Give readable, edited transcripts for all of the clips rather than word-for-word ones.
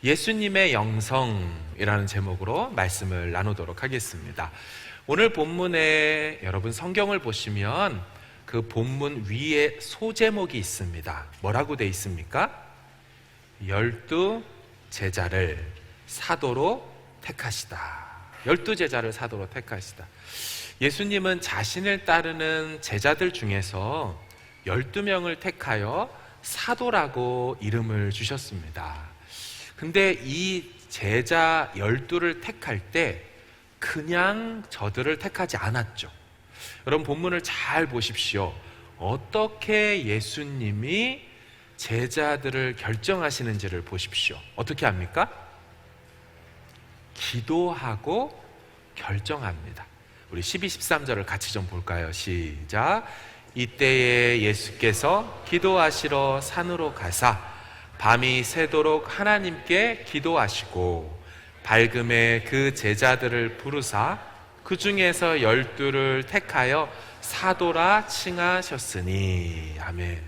예수님의 영성이라는 제목으로 말씀을 나누도록 하겠습니다. 오늘 본문에 여러분 성경을 보시면 그 본문 위에 소제목이 있습니다. 뭐라고 되어 있습니까? 12 제자를 사도로 택하시다. 12 제자를 사도로 택하시다. 예수님은 자신을 따르는 제자들 중에서 12명을 택하여 사도라고 이름을 주셨습니다. 근데 이 제자 12를 택할 때 그냥 저들을 택하지 않았죠. 여러분 본문을 잘 보십시오. 어떻게 예수님이 제자들을 결정하시는지를 보십시오. 어떻게 합니까? 기도하고 결정합니다. 우리 12, 13절을 같이 좀 볼까요? 시작. 이때에 예수께서 기도하시러 산으로 가사 밤이 새도록 하나님께 기도하시고 밝음에 그 제자들을 부르사 그 중에서 12를 택하여 사도라 칭하셨으니. 아멘.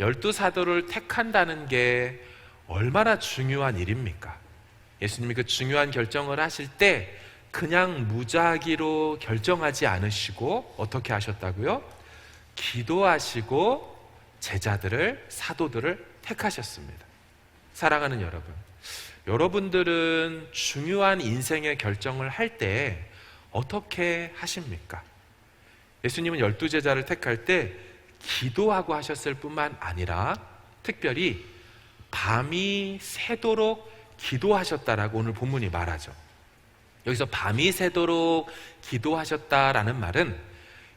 12 사도를 택한다는 게 얼마나 중요한 일입니까? 예수님이 그 중요한 결정을 하실 때 그냥 무작위로 결정하지 않으시고 어떻게 하셨다고요? 기도하시고 제자들을, 사도들을 택하셨습니다. 사랑하는 여러분, 여러분들은 중요한 인생의 결정을 할 때 어떻게 하십니까? 예수님은 12 제자를 택할 때 기도하고 하셨을 뿐만 아니라 특별히 밤이 새도록 기도하셨다라고 오늘 본문이 말하죠. 여기서 밤이 새도록 기도하셨다라는 말은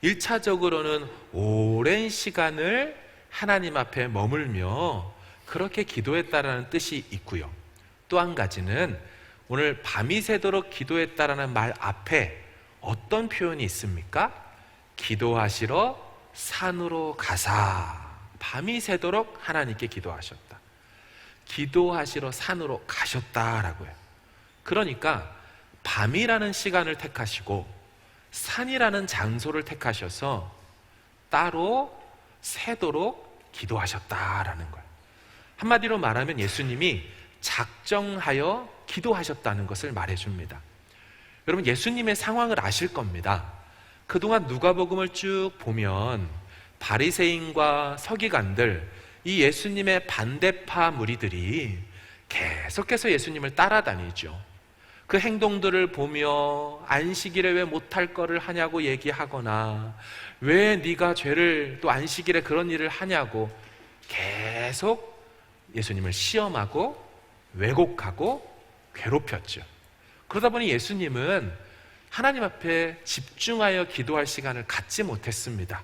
1차적으로는 오랜 시간을 하나님 앞에 머물며 그렇게 기도했다라는 뜻이 있고요. 또 한 가지는 오늘 밤이 새도록 기도했다라는 말 앞에 어떤 표현이 있습니까? 기도하시러 산으로 가사. 밤이 새도록 하나님께 기도하셨다. 기도하시러 산으로 가셨다라고요. 그러니까 밤이라는 시간을 택하시고 산이라는 장소를 택하셔서 따로 새도록 기도하셨다라는 거예요. 한마디로 말하면 예수님이 작정하여 기도하셨다는 것을 말해줍니다. 여러분 예수님의 상황을 아실 겁니다. 그동안 누가복음을 쭉 보면 바리새인과 서기관들, 이 예수님의 반대파 무리들이 계속해서 예수님을 따라다니죠. 그 행동들을 보며 안식일에 왜 못할 거를 하냐고 얘기하거나 왜 네가 죄를 또 안식일에 그런 일을 하냐고 계속 예수님을 시험하고 왜곡하고 괴롭혔죠. 그러다 보니 예수님은 하나님 앞에 집중하여 기도할 시간을 갖지 못했습니다.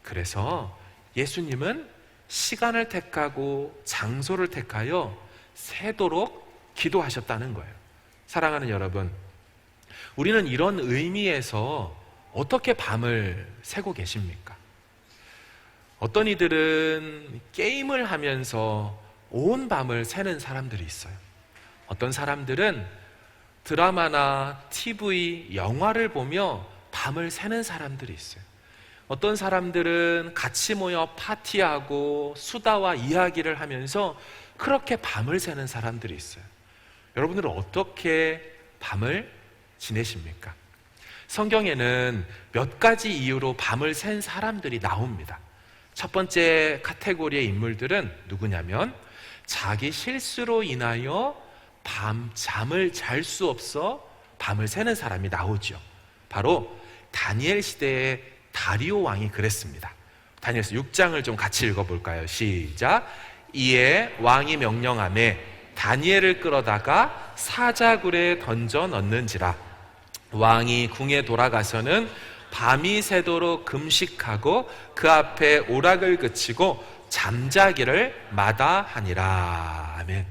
그래서 예수님은 시간을 택하고 장소를 택하여 새도록 기도하셨다는 거예요. 사랑하는 여러분, 우리는 이런 의미에서 어떻게 밤을 새고 계십니까? 어떤 이들은 게임을 하면서 온 밤을 새는 사람들이 있어요. 어떤 사람들은 드라마나 TV, 영화를 보며 밤을 새는 사람들이 있어요. 어떤 사람들은 같이 모여 파티하고 수다와 이야기를 하면서 그렇게 밤을 새는 사람들이 있어요. 여러분들은 어떻게 밤을 지내십니까? 성경에는 몇 가지 이유로 밤을 샌 사람들이 나옵니다. 첫 번째 카테고리의 인물들은 누구냐면 자기 실수로 인하여 잠을 잘 수 없어 밤을 새는 사람이 나오죠. 바로 다니엘 시대의 다리오 왕이 그랬습니다. 다니엘서 6장을 좀 같이 읽어볼까요? 시작. 이에 왕이 명령하매 다니엘을 끌어다가 사자굴에 던져 넣는지라. 왕이 궁에 돌아가서는 밤이 새도록 금식하고 그 앞에 오락을 그치고 잠자기를 마다하니라. 아멘.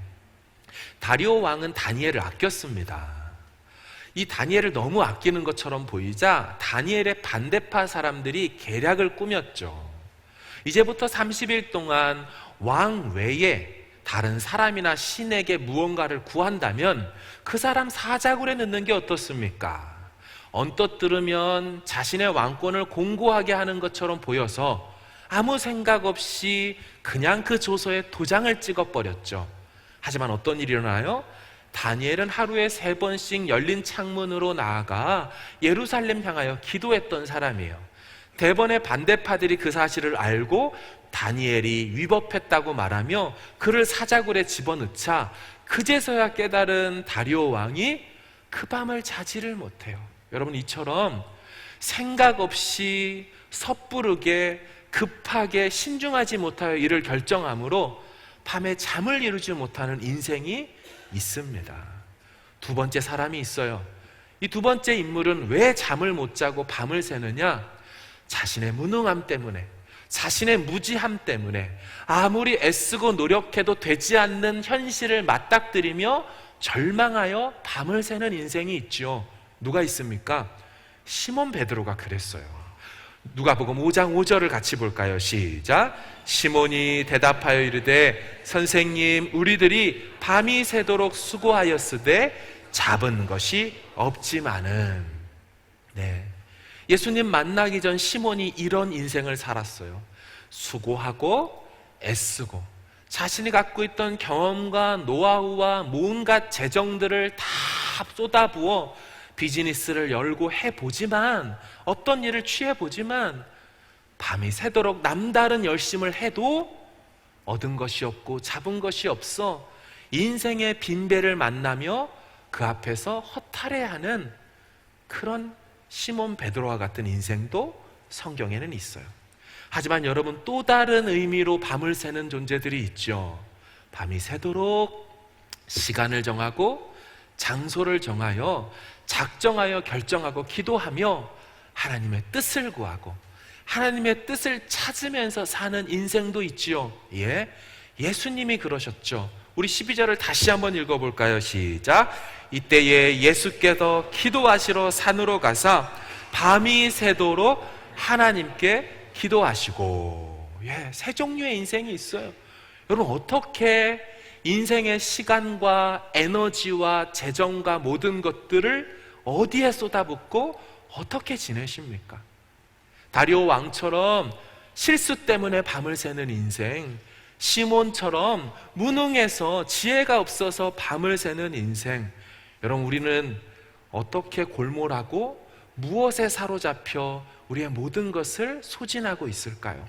다리오 왕은 다니엘을 아꼈습니다. 이 다니엘을 너무 아끼는 것처럼 보이자 다니엘의 반대파 사람들이 계략을 꾸몄죠. 이제부터 30일 동안 왕 외에 다른 사람이나 신에게 무언가를 구한다면 그 사람 사자굴에 넣는 게 어떻습니까? 언뜻 들으면 자신의 왕권을 공고하게 하는 것처럼 보여서 아무 생각 없이 그냥 그 조서에 도장을 찍어버렸죠. 하지만 어떤 일이 일어나요? 다니엘은 하루에 3번씩 열린 창문으로 나아가 예루살렘 향하여 기도했던 사람이에요. 대번의 반대파들이 그 사실을 알고 다니엘이 위법했다고 말하며 그를 사자굴에 집어넣자 그제서야 깨달은 다리오 왕이 그 밤을 자지를 못해요. 여러분, 이처럼 생각 없이 섣부르게 급하게 신중하지 못하여 이를 결정함으로 밤에 잠을 이루지 못하는 인생이 있습니다. 두 번째 사람이 있어요. 이 두 번째 인물은 왜 잠을 못 자고 밤을 새느냐? 자신의 무능함 때문에, 자신의 무지함 때문에 아무리 애쓰고 노력해도 되지 않는 현실을 맞닥뜨리며 절망하여 밤을 새는 인생이 있죠. 누가 있습니까? 시몬 베드로가 그랬어요. 누가복음 5장 5절을 같이 볼까요? 시작. 시몬이 대답하여 이르되 선생님, 우리들이 밤이 새도록 수고하였으되 잡은 것이 없지만은. 네, 예수님 만나기 전 시몬이 이런 인생을 살았어요. 수고하고 애쓰고 자신이 갖고 있던 경험과 노하우와 온갖 재정들을 다 쏟아부어 비즈니스를 열고 해보지만, 어떤 일을 취해보지만 밤이 새도록 남다른 열심을 해도 얻은 것이 없고 잡은 것이 없어 인생의 빈배를 만나며 그 앞에서 허탈해하는 그런 시몬 베드로와 같은 인생도 성경에는 있어요. 하지만 여러분, 또 다른 의미로 밤을 새는 존재들이 있죠. 밤이 새도록 시간을 정하고 장소를 정하여 작정하여 결정하고 기도하며 하나님의 뜻을 구하고 하나님의 뜻을 찾으면서 사는 인생도 있지요. 예, 예수님이 그러셨죠. 우리 12절을 다시 한번 읽어볼까요? 시작. 이때에 예수께서 기도하시러 산으로 가사 밤이 새도록 하나님께 기도하시고. 예, 세 종류의 인생이 있어요. 여러분, 어떻게 인생의 시간과 에너지와 재정과 모든 것들을 어디에 쏟아붓고 어떻게 지내십니까? 다리오 왕처럼 실수 때문에 밤을 새는 인생, 시몬처럼 무능해서 지혜가 없어서 밤을 새는 인생. 여러분, 우리는 어떻게 골몰하고 무엇에 사로잡혀 우리의 모든 것을 소진하고 있을까요?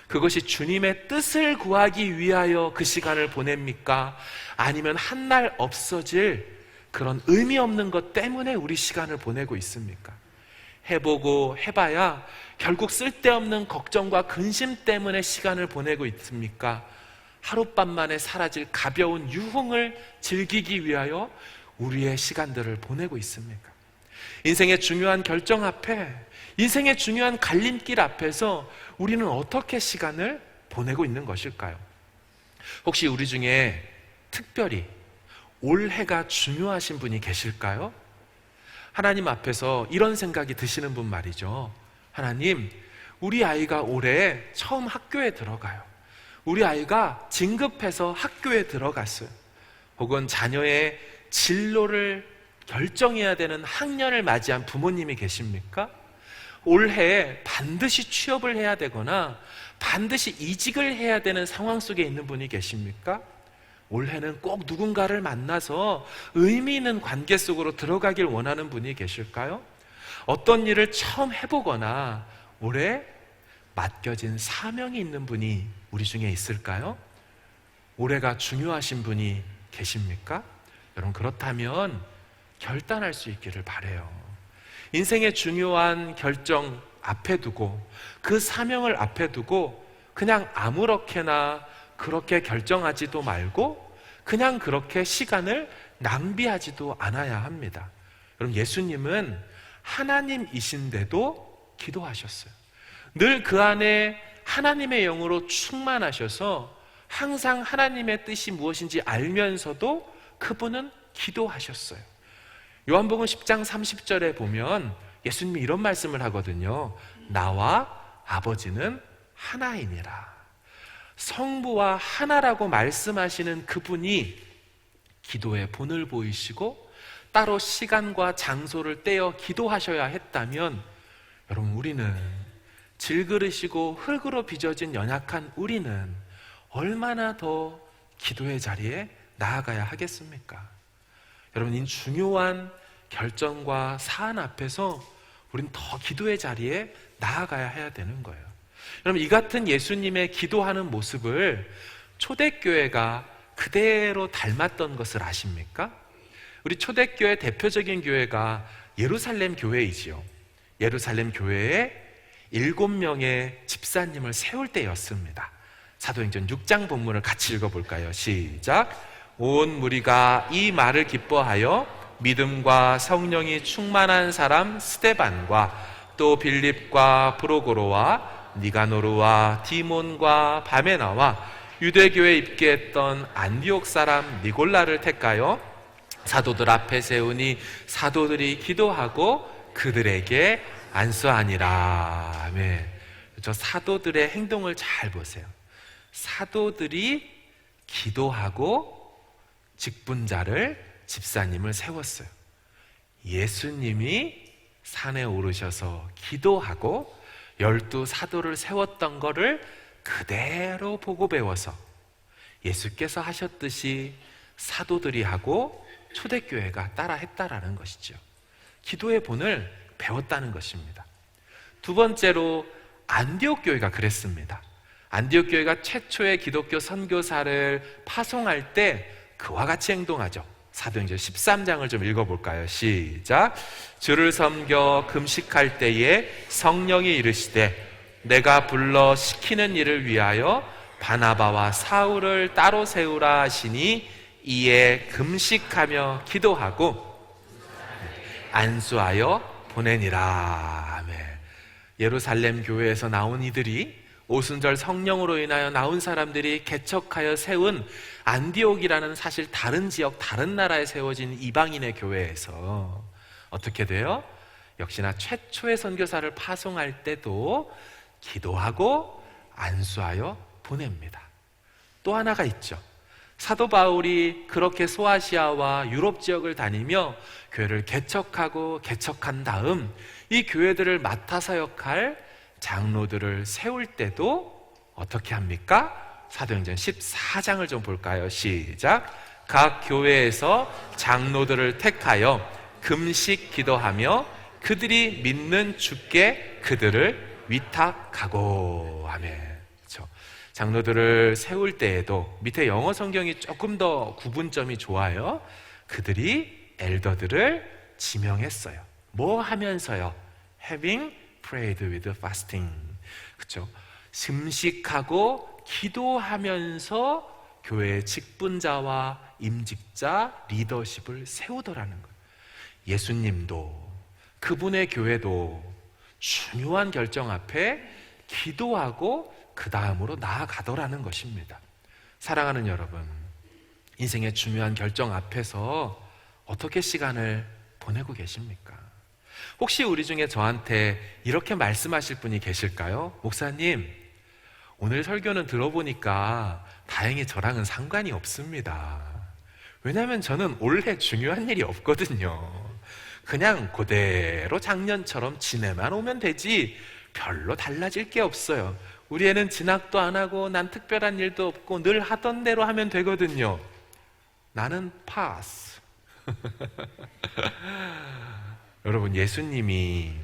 그것이 주님의 뜻을 구하기 위하여 그 시간을 보냅니까? 아니면 한날 없어질 그런 의미 없는 것 때문에 우리 시간을 보내고 있습니까? 해보고 해봐야 결국 쓸데없는 걱정과 근심 때문에 시간을 보내고 있습니까? 하룻밤 만에 사라질 가벼운 유흥을 즐기기 위하여 우리의 시간들을 보내고 있습니까? 인생의 중요한 결정 앞에, 인생의 중요한 갈림길 앞에서 우리는 어떻게 시간을 보내고 있는 것일까요? 혹시 우리 중에 특별히 올해가 중요하신 분이 계실까요? 하나님 앞에서 이런 생각이 드시는 분 말이죠. 하나님, 우리 아이가 올해 처음 학교에 들어가요. 우리 아이가 진급해서 학교에 들어갔어요. 혹은 자녀의 진로를 결정해야 되는 학년을 맞이한 부모님이 계십니까? 올해 반드시 취업을 해야 되거나 반드시 이직을 해야 되는 상황 속에 있는 분이 계십니까? 올해는 꼭 누군가를 만나서 의미 있는 관계 속으로 들어가길 원하는 분이 계실까요? 어떤 일을 처음 해보거나 올해 맡겨진 사명이 있는 분이 우리 중에 있을까요? 올해가 중요하신 분이 계십니까? 여러분, 그렇다면 결단할 수 있기를 바라요. 인생의 중요한 결정 앞에 두고 그 사명을 앞에 두고 그냥 아무렇게나 그렇게 결정하지도 말고 그냥 그렇게 시간을 낭비하지도 않아야 합니다. 여러분, 예수님은 하나님이신데도 기도하셨어요. 늘 그 안에 하나님의 영으로 충만하셔서 항상 하나님의 뜻이 무엇인지 알면서도 그분은 기도하셨어요. 요한복음 10장 30절에 보면 예수님이 이런 말씀을 하거든요. 나와 아버지는 하나이니라. 성부와 하나라고 말씀하시는 그분이 기도의 본을 보이시고 따로 시간과 장소를 떼어 기도하셔야 했다면, 여러분, 우리는 질그릇이고 흙으로 빚어진 연약한 우리는 얼마나 더 기도의 자리에 나아가야 하겠습니까? 여러분, 이 중요한 결정과 사안 앞에서 우린 더 기도의 자리에 나아가야 해야 되는 거예요. 여러분, 이 같은 예수님의 기도하는 모습을 초대교회가 그대로 닮았던 것을 아십니까? 우리 초대교회 대표적인 교회가 예루살렘 교회이지요. 예루살렘 교회에 7명의 집사님을 세울 때였습니다. 사도행전 6장 본문을 같이 읽어볼까요? 시작. 온 무리가 이 말을 기뻐하여 믿음과 성령이 충만한 사람 스데반과 또 빌립과 프로고로와 니가노르와 디몬과 바메나와 유대교에 입게했던 안디옥 사람 니골라를 택하여 사도들 앞에 세우니 사도들이 기도하고 그들에게 안수하니라. 아멘. 저 사도들의 행동을 잘 보세요. 사도들이 기도하고 직분자를, 집사님을 세웠어요. 예수님이 산에 오르셔서 기도하고 12사도를 세웠던 거를 그대로 보고 배워서 예수께서 하셨듯이 사도들이 하고 초대교회가 따라 했다라는 것이죠. 기도의 본을 배웠다는 것입니다. 두 번째로 안디옥 교회가 그랬습니다. 안디옥 교회가 최초의 기독교 선교사를 파송할 때 그와 같이 행동하죠. 사도행전 13장을 좀 읽어볼까요? 시작. 주를 섬겨 금식할 때에 성령이 이르시되 내가 불러 시키는 일을 위하여 바나바와 사울을 따로 세우라 하시니 이에 금식하며 기도하고 안수하여 보내니라. 아멘. 예루살렘 교회에서 나온 이들이 오순절 성령으로 인하여 나온 사람들이 개척하여 세운 안디옥이라는 사실 다른 지역, 다른 나라에 세워진 이방인의 교회에서 어떻게 돼요? 역시나 최초의 선교사를 파송할 때도 기도하고 안수하여 보냅니다. 또 하나가 있죠. 사도 바울이 그렇게 소아시아와 유럽 지역을 다니며 교회를 개척하고 개척한 다음 이 교회들을 맡아 사역할 장로들을 세울 때도 어떻게 합니까? 사도행전 14장을 좀 볼까요? 시작. 각 교회에서 장로들을 택하여 금식 기도하며 그들이 믿는 주께 그들을 위탁하고. 아멘. 그렇죠. 장로들을 세울 때에도 밑에 영어 성경이 조금 더 구분점이 좋아요. 그들이 엘더들을 지명했어요. 뭐 하면서요? Having prayed with fasting. 그렇죠? 금식하고 기도하면서 교회의 직분자와 임직자, 리더십을 세우더라는 거예요. 예수님도 그분의 교회도 중요한 결정 앞에 기도하고 그 다음으로 나아가더라는 것입니다. 사랑하는 여러분, 인생의 중요한 결정 앞에서 어떻게 시간을 보내고 계십니까? 혹시 우리 중에 저한테 이렇게 말씀하실 분이 계실까요? 목사님, 오늘 설교는 들어보니까 다행히 저랑은 상관이 없습니다. 왜냐하면 저는 올해 중요한 일이 없거든요. 그냥 그대로 작년처럼 지내만 오면 되지 별로 달라질 게 없어요. 우리 애는 진학도 안 하고 난 특별한 일도 없고 늘 하던 대로 하면 되거든요. 나는 파스. 여러분, 예수님이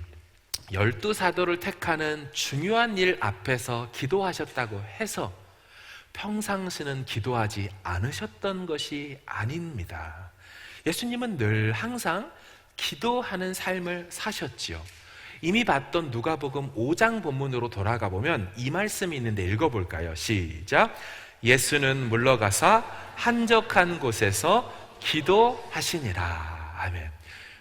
12사도를 택하는 중요한 일 앞에서 기도하셨다고 해서 평상시는 기도하지 않으셨던 것이 아닙니다. 예수님은 늘 항상 기도하는 삶을 사셨지요. 이미 봤던 누가복음 5장 본문으로 돌아가 보면 이 말씀이 있는데 읽어볼까요? 시작. 예수는 물러가사 한적한 곳에서 기도하시니라. 아멘.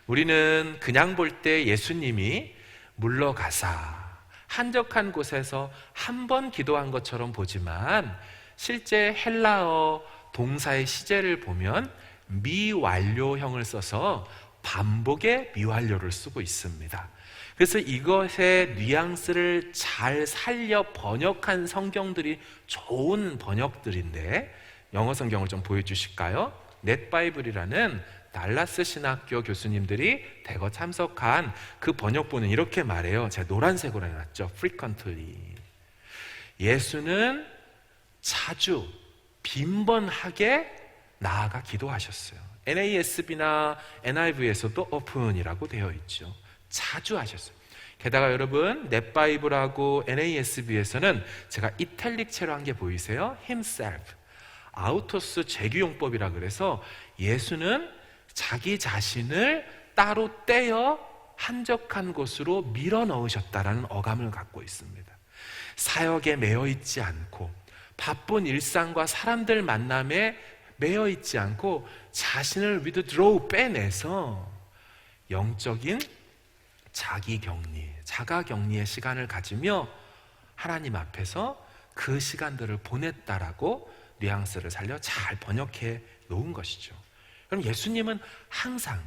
우리는 그냥 볼 때 예수님이 물러가사 한적한 곳에서 한 번 기도한 것처럼 보지만 실제 헬라어 동사의 시제를 보면 미완료형을 써서 반복의 미완료를 쓰고 있습니다. 그래서 이것의 뉘앙스를 잘 살려 번역한 성경들이 좋은 번역들인데 영어 성경을 좀 보여주실까요? 넷바이블이라는 달라스 신학교 교수님들이 대거 참석한 그 번역본은 이렇게 말해요. 제가 노란색으로 해놨죠. frequently. 예수는 자주 빈번하게 나아가 기도하셨어요. NASB나 NIV에서도 open이라고 되어 있죠. 자주 하셨어요. 게다가 여러분 넷바이블하고 NASB에서는 제가 이탈릭체로 한 게 보이세요? himself, 아우토스 재규용법이라 그래서 예수는 자기 자신을 따로 떼어 한적한 곳으로 밀어 넣으셨다라는 어감을 갖고 있습니다. 사역에 매여 있지 않고 바쁜 일상과 사람들 만남에 매여 있지 않고 자신을 withdraw, 빼내서 영적인 자기 격리, 자가 격리의 시간을 가지며 하나님 앞에서 그 시간들을 보냈다라고 뉘앙스를 살려 잘 번역해 놓은 것이죠. 그럼 예수님은 항상,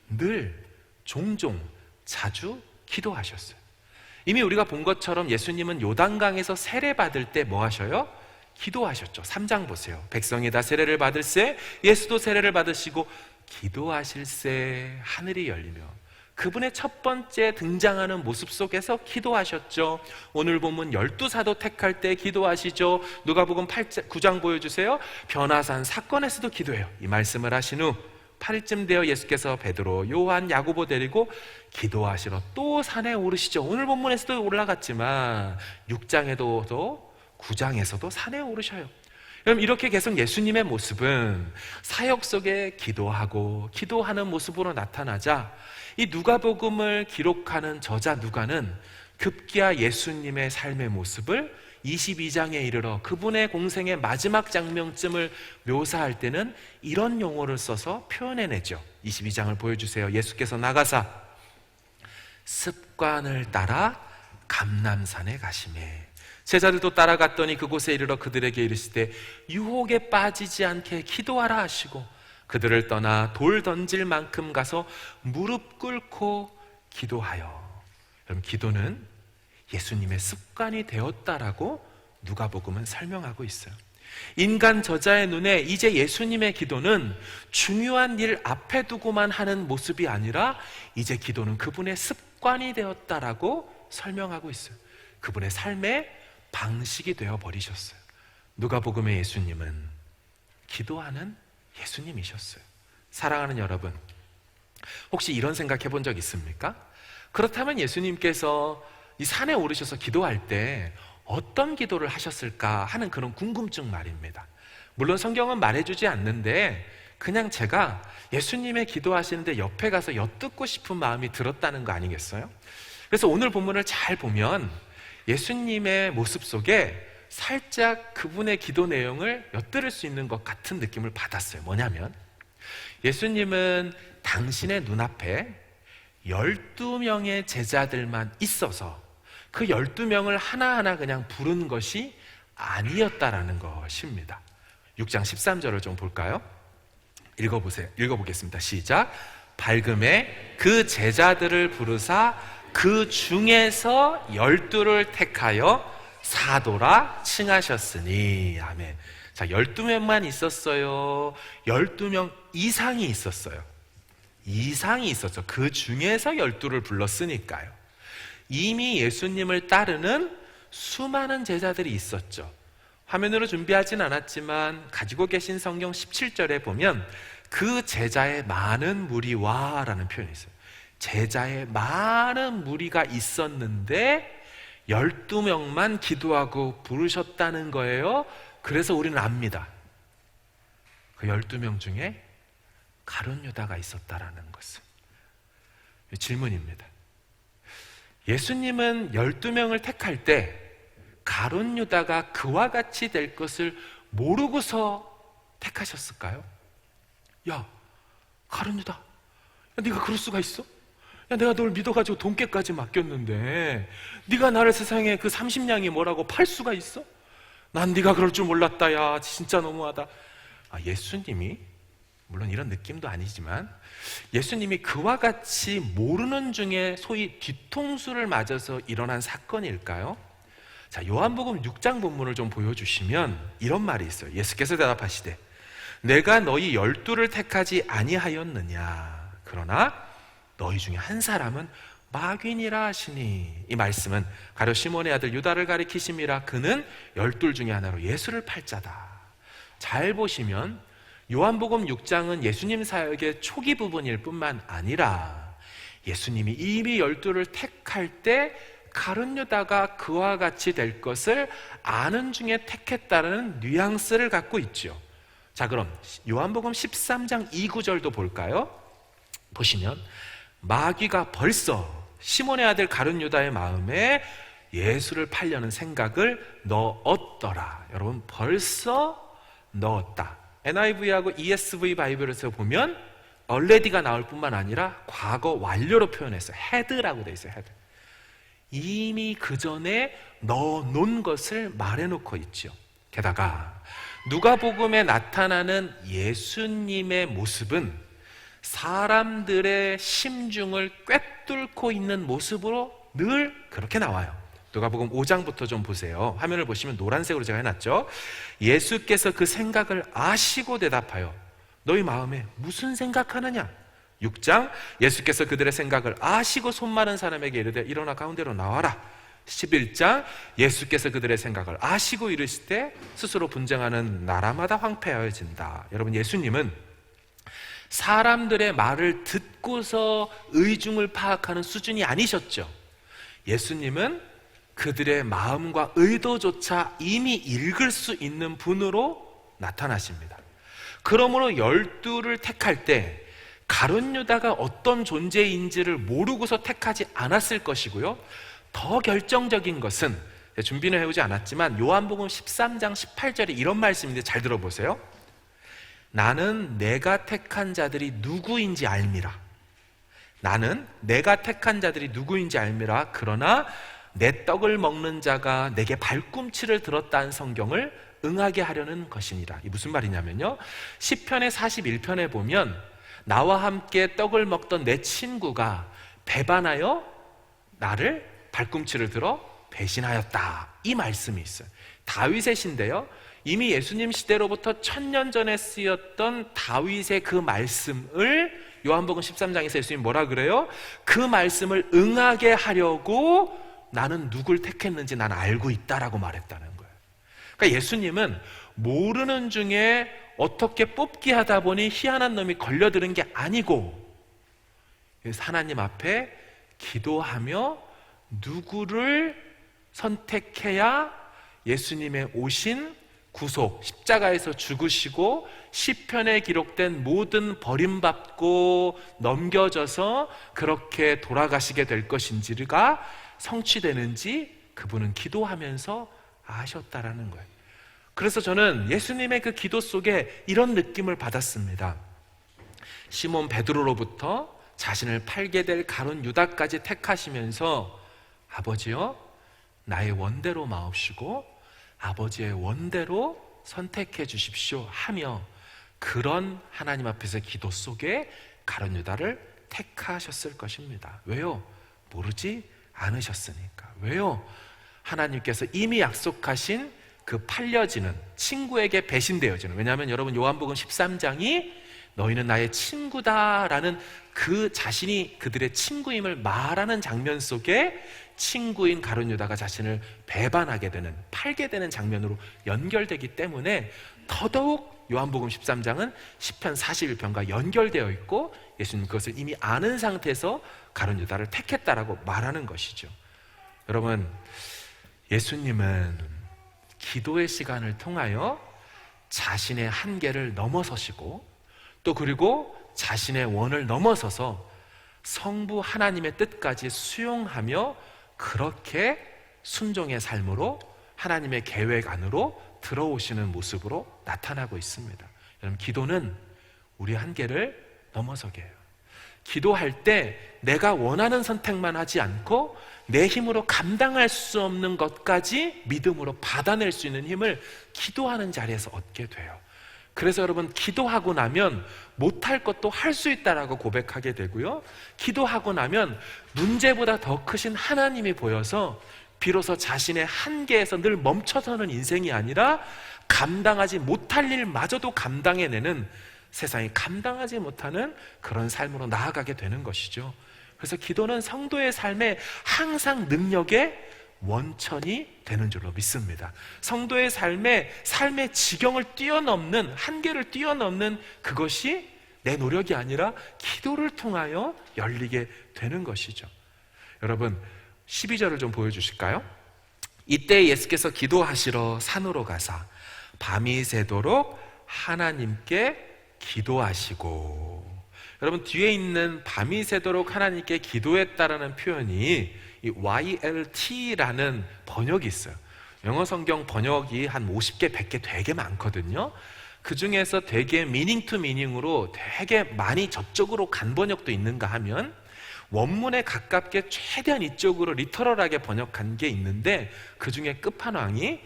늘, 종종, 자주 기도하셨어요. 이미 우리가 본 것처럼 예수님은 요단강에서 세례 받을 때 뭐 하셔요? 기도하셨죠. 3장 보세요. 백성이 다 세례를 받을세 예수도 세례를 받으시고 기도하실세 하늘이 열리며, 그분의 첫 번째 등장하는 모습 속에서 기도하셨죠. 오늘 본문 12사도 택할 때 기도하시죠. 누가복음 9장 보여주세요. 변화산 사건에서도 기도해요. 이 말씀을 하신 후 8일쯤 되어 예수께서 베드로, 요한, 야고보 데리고 기도하시러 또 산에 오르시죠. 오늘 본문에서도 올라갔지만 6장에도 9장에서도 산에 오르셔요. 그럼 이렇게 계속 예수님의 모습은 사역 속에 기도하고 기도하는 모습으로 나타나자 이 누가복음을 기록하는 저자 누가는 급기야 예수님의 삶의 모습을 22장에 이르러 그분의 공생의 마지막 장면쯤을 묘사할 때는 이런 용어를 써서 표현해내죠. 22장을 보여주세요. 예수께서 나가사 습관을 따라 감람산에 가시매, 제자들도 따라갔더니 그곳에 이르러 그들에게 이르시되 유혹에 빠지지 않게 기도하라 하시고 그들을 떠나 돌 던질 만큼 가서 무릎 꿇고 기도하여. 여러분, 기도는 예수님의 습관이 되었다라고 누가복음은 설명하고 있어요. 인간 저자의 눈에 이제 예수님의 기도는 중요한 일 앞에 두고만 하는 모습이 아니라 이제 기도는 그분의 습관이 되었다라고 설명하고 있어요. 그분의 삶의 방식이 되어버리셨어요. 누가복음의 예수님은 기도하는 예수님이셨어요. 사랑하는 여러분, 혹시 이런 생각해 본 적 있습니까? 그렇다면 예수님께서 이 산에 오르셔서 기도할 때 어떤 기도를 하셨을까 하는 그런 궁금증 말입니다. 물론 성경은 말해주지 않는데 그냥 제가 예수님의 기도하시는데 옆에 가서 엿듣고 싶은 마음이 들었다는 거 아니겠어요? 그래서 오늘 본문을 잘 보면 예수님의 모습 속에 살짝 그분의 기도 내용을 엿들을 수 있는 것 같은 느낌을 받았어요. 뭐냐면 예수님은 당신의 눈앞에 12명의 제자들만 있어서 그 12명을 하나하나 그냥 부른 것이 아니었다라는 것입니다. 6장 13절을 좀 볼까요? 읽어보겠습니다. 시작. 밝음에 그 제자들을 부르사 그 중에서 12를 택하여 사도라 칭하셨으니. 아멘. 자, 12명만 있었어요? 12명 이상이 있었어요. 이상이 있었죠. 그 중에서 12를 불렀으니까요. 이미 예수님을 따르는 수많은 제자들이 있었죠. 화면으로 준비하진 않았지만 가지고 계신 성경 17절에 보면 그 제자의 많은 무리와 라는 표현이 있어요. 제자의 많은 무리가 있었는데 12명만 기도하고 부르셨다는 거예요. 그래서 우리는 압니다. 그 12명 중에 가룟 유다가 있었다라는 것은. 질문입니다. 예수님은 12명을 택할 때 가룟 유다가 그와 같이 될 것을 모르고서 택하셨을까요? 야, 가룟 유다, 야, 네가 그럴 수가 있어? 야, 내가 널 믿어가지고 돈깨까지 맡겼는데 네가 나를 세상에 그 30냥이 뭐라고 팔 수가 있어? 난 네가 그럴 줄 몰랐다. 야, 진짜 너무하다. 예수님이, 물론 이런 느낌도 아니지만 예수님이 그와 같이 모르는 중에 소위 뒤통수를 맞아서 일어난 사건일까요? 자, 요한복음 6장 본문을 좀 보여주시면 이런 말이 있어요. 예수께서 대답하시되 내가 너희 12를 택하지 아니하였느냐, 그러나 너희 중에 한 사람은 마귀니라 하시니. 이 말씀은 가룟 시몬의 아들 유다를 가리키심이라. 그는 12 중에 하나로 예수를 팔 자다. 잘 보시면 요한복음 6장은 예수님 사역의 초기 부분일 뿐만 아니라 예수님이 이미 12를 택할 때 가룟 유다가 그와 같이 될 것을 아는 중에 택했다는 뉘앙스를 갖고 있죠. 자, 그럼 요한복음 13장 2구절도 볼까요? 보시면 마귀가 벌써 시몬의 아들 가룟 유다의 마음에 예수를 팔려는 생각을 넣었더라. 여러분, 벌써 넣었다. NIV하고 ESV 바이블에서 보면 already가 나올 뿐만 아니라 과거 완료로 표현했어요. had라고 돼 있어요. had. 이미 그 전에 넣어놓은 것을 말해놓고 있죠. 게다가 누가복음에 나타나는 예수님의 모습은 사람들의 심중을 꿰뚫고 있는 모습으로 늘 그렇게 나와요. 누가복음 5장부터 좀 보세요. 화면을 보시면 노란색으로 제가 해놨죠. 예수께서 그 생각을 아시고 대답하여 너희 마음에 무슨 생각하느냐? 6장 예수께서 그들의 생각을 아시고 손 마른 사람에게 이르되 일어나 가운데로 나와라. 11장 예수께서 그들의 생각을 아시고 이르실 때 스스로 분쟁하는 나라마다 황폐하여진다. 여러분, 예수님은 사람들의 말을 듣고서 의중을 파악하는 수준이 아니셨죠. 예수님은 그들의 마음과 의도조차 이미 읽을 수 있는 분으로 나타나십니다. 그러므로 12를 택할 때 가룟 유다가 어떤 존재인지를 모르고서 택하지 않았을 것이고요, 더 결정적인 것은 준비는 해오지 않았지만 요한복음 13장 18절에 이런 말씀인데 잘 들어보세요. 나는 내가 택한 자들이 누구인지 알미라. 나는 내가 택한 자들이 누구인지 알미라. 그러나 내 떡을 먹는 자가 내게 발꿈치를 들었다는 성경을 응하게 하려는 것이니라. 이 무슨 말이냐면요, 시편의 41편에 보면 나와 함께 떡을 먹던 내 친구가 배반하여 나를 발꿈치를 들어 배신하였다. 이 말씀이 있어요. 다윗의 시인데요, 이미 예수님 시대로부터 1000년 전에 쓰였던 다윗의 그 말씀을 요한복음 13장에서 예수님이 뭐라 그래요? 그 말씀을 응하게 하려고 나는 누굴 택했는지 난 알고 있다라고 말했다는 거예요. 그러니까 예수님은 모르는 중에 어떻게 뽑기 하다 보니 희한한 놈이 걸려드는 게 아니고 하나님 앞에 기도하며 누구를 선택해야 예수님의 오신 구속, 십자가에서 죽으시고 시편에 기록된 모든 버림받고 넘겨져서 그렇게 돌아가시게 될 것인지가 성취되는지 그분은 기도하면서 아셨다라는 거예요. 그래서 저는 예수님의 그 기도 속에 이런 느낌을 받았습니다. 시몬 베드로로부터 자신을 팔게 될 가룟 유다까지 택하시면서 아버지여 나의 원대로 마옵시고 아버지의 원대로 선택해 주십시오 하며 그런 하나님 앞에서 기도 속에 가룟 유다를 택하셨을 것입니다. 왜요? 모르지 않으셨으니까. 왜요? 하나님께서 이미 약속하신 그 팔려지는 친구에게 배신되어지는, 왜냐하면 여러분 요한복음 13장이 너희는 나의 친구다라는 그 자신이 그들의 친구임을 말하는 장면 속에 친구인 가룟 유다가 자신을 배반하게 되는, 팔게 되는 장면으로 연결되기 때문에 더더욱 요한복음 13장은 시편 41편과 연결되어 있고 예수님 그것을 이미 아는 상태에서 가룟 유다를 택했다라고 말하는 것이죠. 여러분, 예수님은 기도의 시간을 통하여 자신의 한계를 넘어서시고 또 그리고 자신의 원을 넘어서서 성부 하나님의 뜻까지 수용하며 그렇게 순종의 삶으로 하나님의 계획 안으로 들어오시는 모습으로 나타나고 있습니다. 여러분, 기도는 우리 한계를 넘어서게 해요. 기도할 때 내가 원하는 선택만 하지 않고 내 힘으로 감당할 수 없는 것까지 믿음으로 받아낼 수 있는 힘을 기도하는 자리에서 얻게 돼요. 그래서 여러분, 기도하고 나면 못할 것도 할 수 있다라고 고백하게 되고요, 기도하고 나면 문제보다 더 크신 하나님이 보여서 비로소 자신의 한계에서 늘 멈춰서는 인생이 아니라 감당하지 못할 일마저도 감당해내는, 세상이 감당하지 못하는 그런 삶으로 나아가게 되는 것이죠. 그래서 기도는 성도의 삶에 항상 능력의 원천이 되는 줄로 믿습니다. 성도의 삶의 지경을 뛰어넘는, 한계를 뛰어넘는 그것이 내 노력이 아니라 기도를 통하여 열리게 되는 것이죠. 여러분, 12절을 좀 보여주실까요? 이때 예수께서 기도하시러 산으로 가사 밤이 새도록 하나님께 기도하시고. 여러분, 뒤에 있는 밤이 새도록 하나님께 기도했다라는 표현이 이 YLT라는 번역이 있어요. 영어 성경 번역이 한 50개, 100개 되게 많거든요. 그 중에서 되게 미닝 투 미닝으로 되게 많이 저쪽으로 간 번역도 있는가 하면 원문에 가깝게 최대한 이쪽으로 리터럴하게 번역한 게 있는데, 그 중에 끝판왕이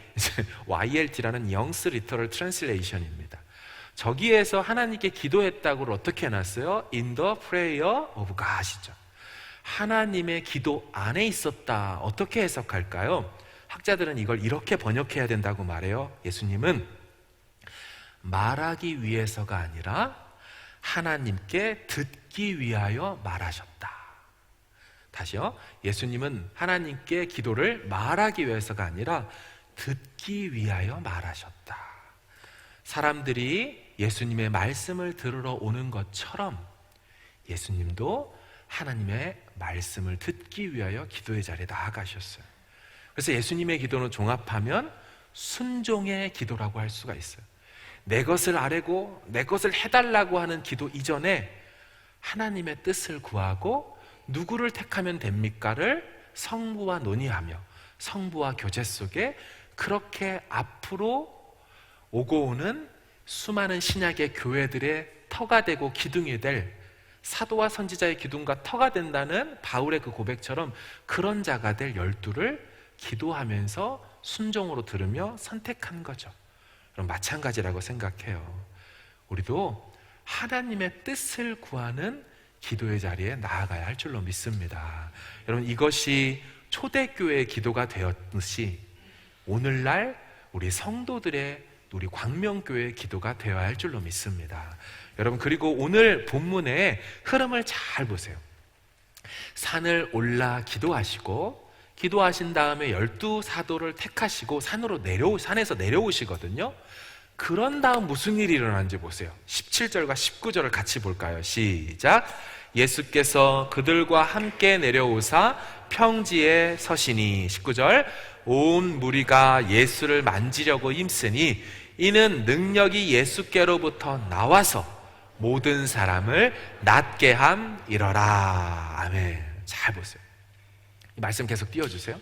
YLT라는 영스 리터럴 트랜슬레이션입니다. 저기에서 하나님께 기도했다고 어떻게 해놨어요? In the prayer of God이죠. 하나님의 기도 안에 있었다. 어떻게 해석할까요? 학자들은 이걸 이렇게 번역해야 된다고 말해요. 예수님은 말하기 위해서가 아니라 하나님께 듣기 위하여 말하셨다. 다시요. 예수님은 하나님께 기도를 말하기 위해서가 아니라 듣기 위하여 말하셨다. 사람들이 예수님의 말씀을 들으러 오는 것처럼 예수님도 하나님의 말씀을 듣기 위하여 기도의 자리에 나아가셨어요. 그래서 예수님의 기도는 종합하면 순종의 기도라고 할 수가 있어요. 내 것을 아뢰고 내 것을 해달라고 하는 기도 이전에 하나님의 뜻을 구하고 누구를 택하면 됩니까를 성부와 논의하며 성부와 교제 속에 그렇게 앞으로 오고 오는 수많은 신약의 교회들의 터가 되고 기둥이 될, 사도와 선지자의 기둥과 터가 된다는 바울의 그 고백처럼 그런 자가 될 12를 기도하면서 순종으로 들으며 선택한 거죠. 그럼 마찬가지라고 생각해요. 우리도 하나님의 뜻을 구하는 기도의 자리에 나아가야 할 줄로 믿습니다. 여러분, 이것이 초대교회의 기도가 되었듯이 오늘날 우리 성도들의, 우리 광명교회의 기도가 되어야 할 줄로 믿습니다. 여러분, 그리고 오늘 본문의 흐름을 잘 보세요. 산을 올라 기도하시고, 기도하신 다음에 12사도를 택하시고 산에서 내려오시거든요. 그런 다음 무슨 일이 일어나는지 보세요. 17절과 19절을 같이 볼까요? 시작. 예수께서 그들과 함께 내려오사 평지에 서시니, 19절, 온 무리가 예수를 만지려고 힘쓰니 이는 능력이 예수께로부터 나와서 모든 사람을 낫게 함이러라. 아멘. 잘 보세요. 이 말씀 계속 띄워주세요.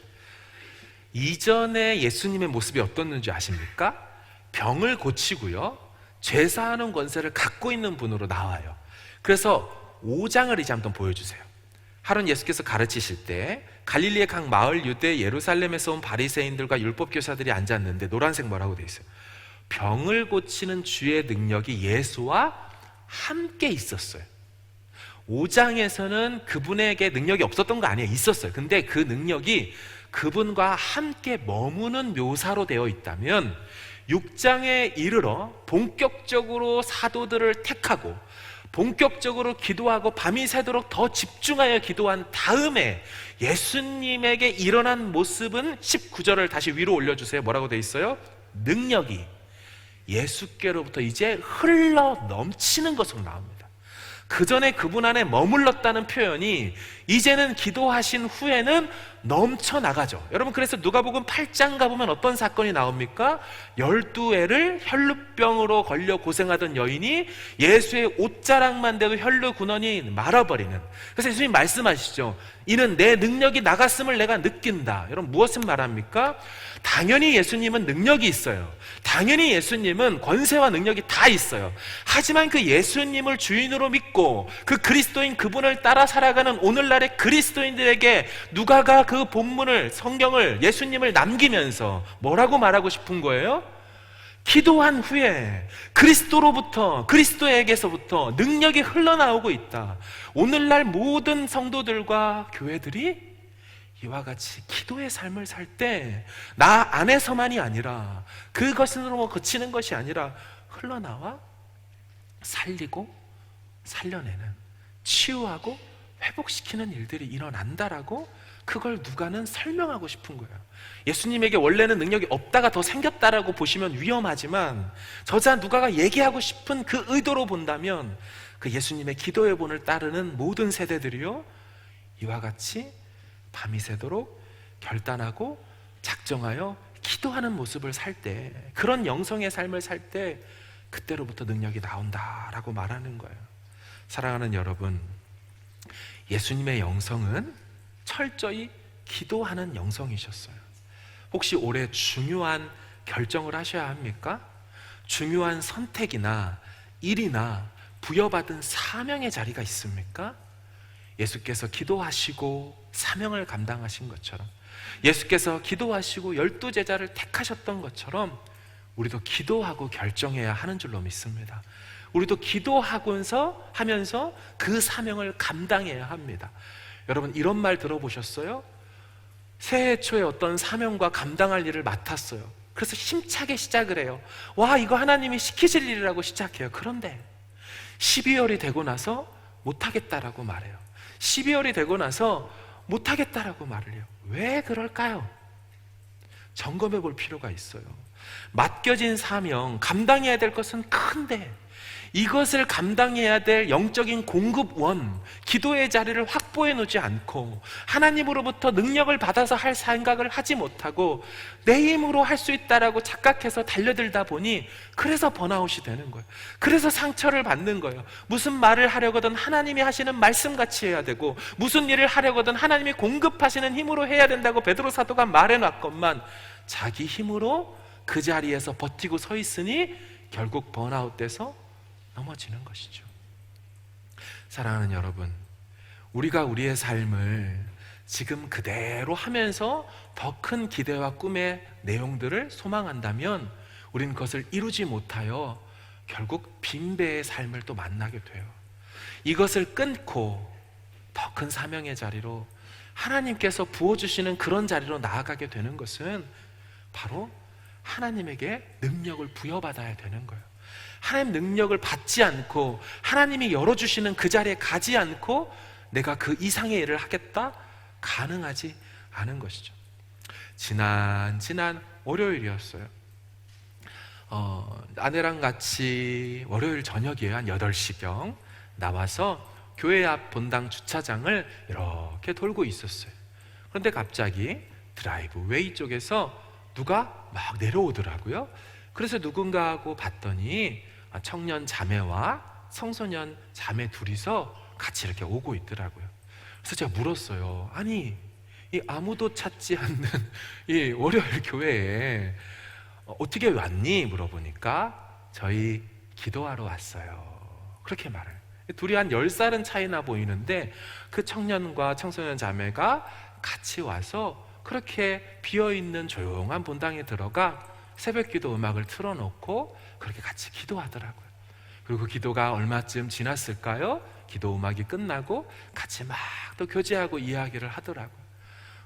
이전에 예수님의 모습이 어떻는지 아십니까? 병을 고치고요, 죄사하는 권세를 갖고 있는 분으로 나와요. 그래서 5장을 이제 한번 보여주세요. 하루는 예수께서 가르치실 때 갈릴리의 각 마을, 유대, 예루살렘에서 온 바리새인들과 율법교사들이 앉았는데, 노란색 뭐라고 돼 있어요? 병을 고치는 주의 능력이 예수와 함께 있었어요. 5장에서는 그분에게 능력이 없었던 거 아니에요. 있었어요. 근데 그 능력이 그분과 함께 머무는 묘사로 되어 있다면 6장에 이르러 본격적으로 사도들을 택하고 본격적으로 기도하고 밤이 새도록 더 집중하여 기도한 다음에 예수님에게 일어난 모습은 19절을 다시 위로 올려주세요. 뭐라고 돼 있어요? 능력이 예수께로부터 이제 흘러 넘치는 것으로 나옵니다. 그 전에 그분 안에 머물렀다는 표현이 이제는 기도하신 후에는 넘쳐나가죠. 여러분, 그래서 누가복음 8장 가보면 어떤 사건이 나옵니까? 12애를 혈루병으로 걸려 고생하던 여인이 예수의 옷자락만 대도 혈루 근원이 말아버리는, 그래서 예수님 말씀하시죠. 이는 내 능력이 나갔음을 내가 느낀다. 여러분, 무엇을 말합니까? 당연히 예수님은 능력이 있어요. 당연히 예수님은 권세와 능력이 다 있어요. 하지만 그 예수님을 주인으로 믿고 그 그리스도인 그분을 따라 살아가는 오늘날의 그리스도인들에게 누가가 그 본문을, 성경을, 예수님을 남기면서 뭐라고 말하고 싶은 거예요? 기도한 후에 그리스도로부터, 그리스도에게서부터 능력이 흘러나오고 있다. 오늘날 모든 성도들과 교회들이 이와 같이 기도의 삶을 살 때 나 안에서만이 아니라, 그것으로 그치는 것이 아니라 흘러나와 살리고 살려내는, 치유하고 회복시키는 일들이 일어난다라고 그걸 누가는 설명하고 싶은 거예요. 예수님에게 원래는 능력이 없다가 더 생겼다라고 보시면 위험하지만 저자 누가가 얘기하고 싶은 그 의도로 본다면 그 예수님의 기도의 본을 따르는 모든 세대들이요 이와 같이 밤이 새도록 결단하고 작정하여 기도하는 모습을 살 때, 그런 영성의 삶을 살 때 그때로부터 능력이 나온다라고 말하는 거예요. 사랑하는 여러분, 예수님의 영성은 철저히 기도하는 영성이셨어요. 혹시 올해 중요한 결정을 하셔야 합니까? 중요한 선택이나 일이나 부여받은 사명의 자리가 있습니까? 예수께서 기도하시고 사명을 감당하신 것처럼, 예수께서 기도하시고 12제자를 택하셨던 것처럼 우리도 기도하고 결정해야 하는 줄로 믿습니다. 우리도 기도하면서 그 사명을 감당해야 합니다. 여러분, 이런 말 들어보셨어요? 새해 초에 어떤 사명과 감당할 일을 맡았어요. 그래서 힘차게 시작을 해요. 와, 이거 하나님이 시키실 일이라고 시작해요. 그런데 12월이 되고 나서 못하겠다라고 말해요. 12월이 되고 나서 못하겠다라고 말을 해요. 왜 그럴까요? 점검해 볼 필요가 있어요. 맡겨진 사명, 감당해야 될 것은 큰데 이것을 감당해야 될 영적인 공급원, 기도의 자리를 확보해 놓지 않고 하나님으로부터 능력을 받아서 할 생각을 하지 못하고 내 힘으로 할 수 있다라고 착각해서 달려들다 보니 그래서 번아웃이 되는 거예요. 그래서 상처를 받는 거예요. 무슨 말을 하려거든 하나님이 하시는 말씀같이 해야 되고, 무슨 일을 하려거든 하나님이 공급하시는 힘으로 해야 된다고 베드로 사도가 말해놨건만 자기 힘으로 그 자리에서 버티고 서 있으니 결국 번아웃돼서 넘어지는 것이죠. 사랑하는 여러분, 우리가 우리의 삶을 지금 그대로 하면서 더 큰 기대와 꿈의 내용들을 소망한다면 우리는 그것을 이루지 못하여 결국 빈배의 삶을 또 만나게 돼요. 이것을 끊고 더 큰 사명의 자리로, 하나님께서 부어주시는 그런 자리로 나아가게 되는 것은 바로 하나님에게 능력을 부여받아야 되는 거예요. 하나님 능력을 받지 않고 하나님이 열어주시는 그 자리에 가지 않고 내가 그 이상의 일을 하겠다? 가능하지 않은 것이죠. 지난 월요일이었어요. 아내랑 같이 월요일 저녁이에요. 한 8시경 나와서 교회 앞 본당 주차장을 이렇게 돌고 있었어요. 그런데 갑자기 드라이브 웨이 쪽에서 누가 막 내려오더라고요. 그래서 누군가 하고 봤더니 청년 자매와 청소년 자매 둘이서 같이 이렇게 오고 있더라고요. 그래서 제가 물었어요. 아니, 이 아무도 찾지 않는 이 월요일 교회에 어떻게 왔니? 물어보니까 저희 기도하러 왔어요. 그렇게 말해요. 둘이 한 10살은 차이나 보이는데 그 청년과 청소년 자매가 같이 와서 그렇게 비어있는 조용한 본당에 들어가 새벽 기도 음악을 틀어놓고 그렇게 같이 기도하더라고요. 그리고 기도가 얼마쯤 지났을까요? 기도 음악이 끝나고 같이 막 또 교제하고 이야기를 하더라고요.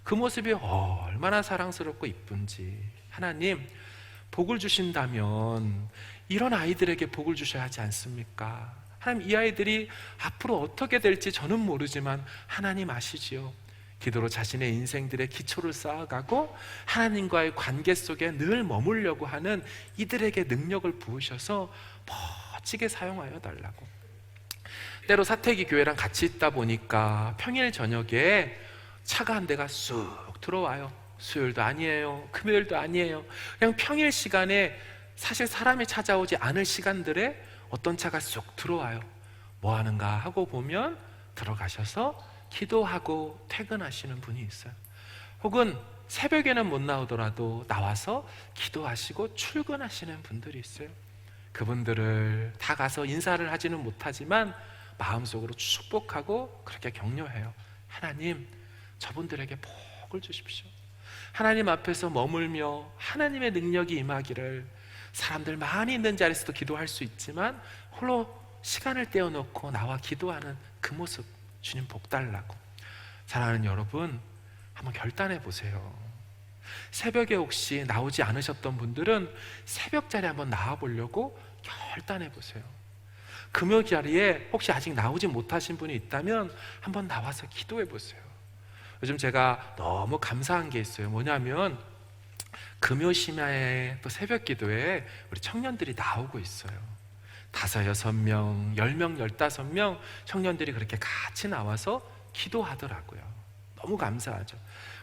그 모습이 얼마나 사랑스럽고 이쁜지. 하나님, 복을 주신다면 이런 아이들에게 복을 주셔야 하지 않습니까? 하나님, 이 아이들이 앞으로 어떻게 될지 저는 모르지만 하나님 아시지요. 기도로 자신의 인생들의 기초를 쌓아가고 하나님과의 관계 속에 늘 머물려고 하는 이들에게 능력을 부으셔서 멋지게 사용하여 달라고. 때로 사택이 교회랑 같이 있다 보니까 평일 저녁에 차가 한 대가 쑥 들어와요. 수요일도 아니에요, 금요일도 아니에요. 그냥 평일 시간에 사실 사람이 찾아오지 않을 시간들에 어떤 차가 쑥 들어와요. 뭐 하는가 하고 보면 들어가셔서 기도하고 퇴근하시는 분이 있어요. 혹은 새벽에는 못 나오더라도 나와서 기도하시고 출근하시는 분들이 있어요. 그분들을 다 가서 인사를 하지는 못하지만 마음속으로 축복하고 그렇게 격려해요. 하나님, 저분들에게 복을 주십시오. 하나님 앞에서 머물며 하나님의 능력이 임하기를. 사람들 많이 있는 자리에서도 기도할 수 있지만 홀로 시간을 떼어놓고 나와 기도하는 그 모습, 주님 복 달라고. 사랑하는 여러분, 한번 결단해 보세요. 새벽에 혹시 나오지 않으셨던 분들은 새벽 자리에 한번 나와 보려고 결단해 보세요. 금요 자리에 혹시 아직 나오지 못하신 분이 있다면 한번 나와서 기도해 보세요. 요즘 제가 너무 감사한 게 있어요. 뭐냐면 금요 심야에 또 새벽 기도에 우리 청년들이 나오고 있어요. 5, 6명, 10명, 15명 청년들이 그렇게 같이 나와서 기도하더라고요. 너무 감사하죠.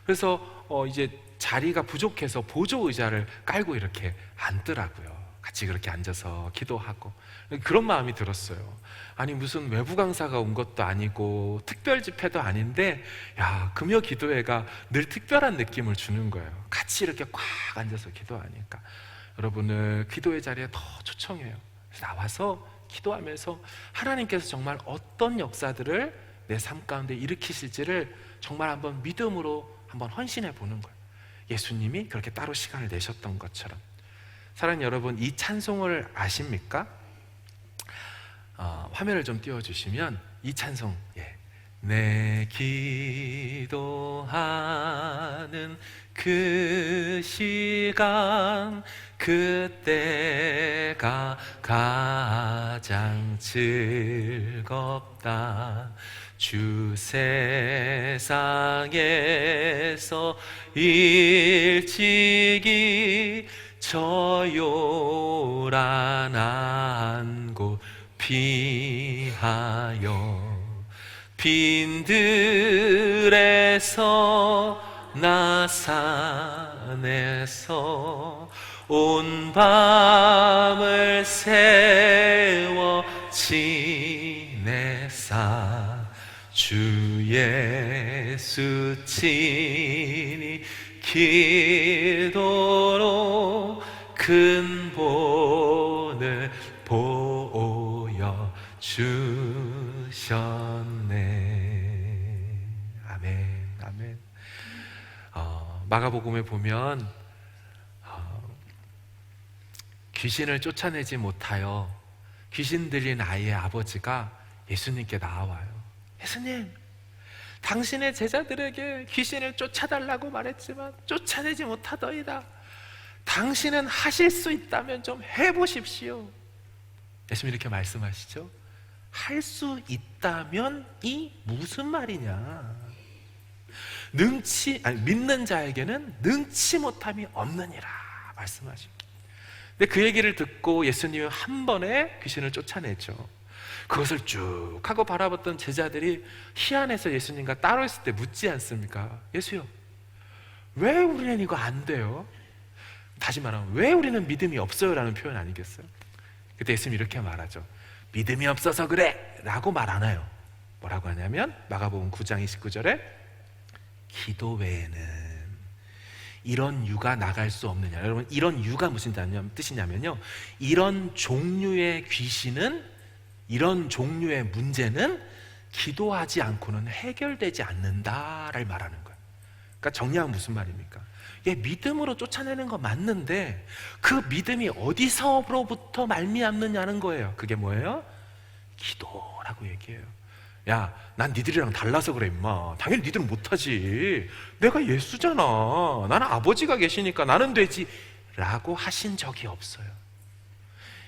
그래서 이제 자리가 부족해서 보조 의자를 깔고 이렇게 앉더라고요. 같이 그렇게 앉아서 기도하고 그런 마음이 들었어요. 아니 무슨 외부 강사가 온 것도 아니고 특별 집회도 아닌데 야, 금요 기도회가 늘 특별한 느낌을 주는 거예요. 같이 이렇게 꽉 앉아서 기도하니까 여러분을 기도의 자리에 더 초청해요. 그래서 나와서 기도하면서 하나님께서 정말 어떤 역사들을 내 삶 가운데 일으키실지를 정말 한번 믿음으로 한번 헌신해 보는 거예요. 예수님이 그렇게 따로 시간을 내셨던 것처럼. 사랑하는 여러분, 이 찬송을 아십니까? 화면을 좀 띄워주시면 이 찬송, 내 기도하는 그 시간 그때가 가장 즐겁다. 주 세상에서 일찍이 저 요란한 곳 피하여 빈들에서 나 산에서 온 밤을 세워 지내사 주 예수 친히 기도로 큰 본을 보여 주셨네. 아멘, 아멘. 마가복음에 보면 귀신을 쫓아내지 못하여 귀신 들린 아이의 아버지가 예수님께 나와요. 예수님, 당신의 제자들에게 귀신을 쫓아달라고 말했지만 쫓아내지 못하더이다. 당신은 하실 수 있다면 좀 해보십시오. 예수님 이렇게 말씀하시죠. 할 수 있다면 이 무슨 말이냐? 믿는 자에게는 능치 못함이 없느니라 말씀하십니다. 근데 그 얘기를 듣고 예수님은 한 번에 귀신을 쫓아내죠. 그것을 쭉 하고 바라봤던 제자들이 희한해서 예수님과 따로 있을 때 묻지 않습니까? 예수요, 왜 우리는 이거 안 돼요? 다시 말하면 왜 우리는 믿음이 없어요? 라는 표현 아니겠어요? 그때 예수님이 이렇게 말하죠. 믿음이 없어서 그래! 라고 말 안 해요. 뭐라고 하냐면 마가복음 9장 29절에 기도 외에는 이런 유가 나갈 수 없느냐. 여러분, 이런 유가 무슨 뜻이냐면요, 이런 종류의 귀신은, 이런 종류의 문제는 기도하지 않고는 해결되지 않는다를 말하는 거예요. 그러니까 정리하면 무슨 말입니까? 믿음으로 쫓아내는 거 맞는데 그 믿음이 어디서로부터 말미암느냐는 거예요. 그게 뭐예요? 기도라고 얘기해요. 야, 난 니들이랑 달라서 그래 임마. 당연히 니들은 못하지. 내가 예수잖아. 나는 아버지가 계시니까 나는 되지 라고 하신 적이 없어요.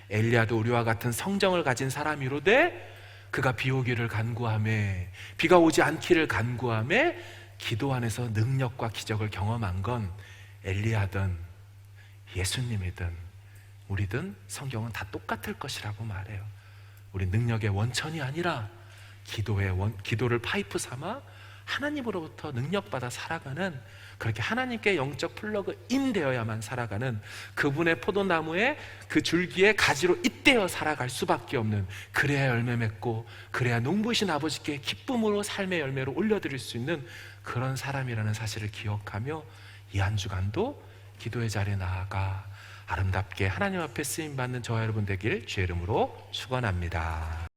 엘리야도 우리와 같은 성정을 가진 사람이로되 그가 비 오기를 간구하며 비가 오지 않기를 간구하며 기도 안에서 능력과 기적을 경험한 건 엘리야든 예수님이든 우리든 성경은 다 똑같을 것이라고 말해요. 우리 능력의 원천이 아니라 기도를 파이프 삼아 하나님으로부터 능력받아 살아가는, 그렇게 하나님께 영적 플러그인 되어야만 살아가는, 그분의 포도나무에 그 줄기에 가지로 잇대어 살아갈 수밖에 없는, 그래야 열매 맺고 그래야 농부이신 아버지께 기쁨으로 삶의 열매로 올려드릴 수 있는 그런 사람이라는 사실을 기억하며 이 한 주간도 기도의 자리에 나아가 아름답게 하나님 앞에 쓰임받는 저와 여러분 되길 주의 이름으로 축원합니다.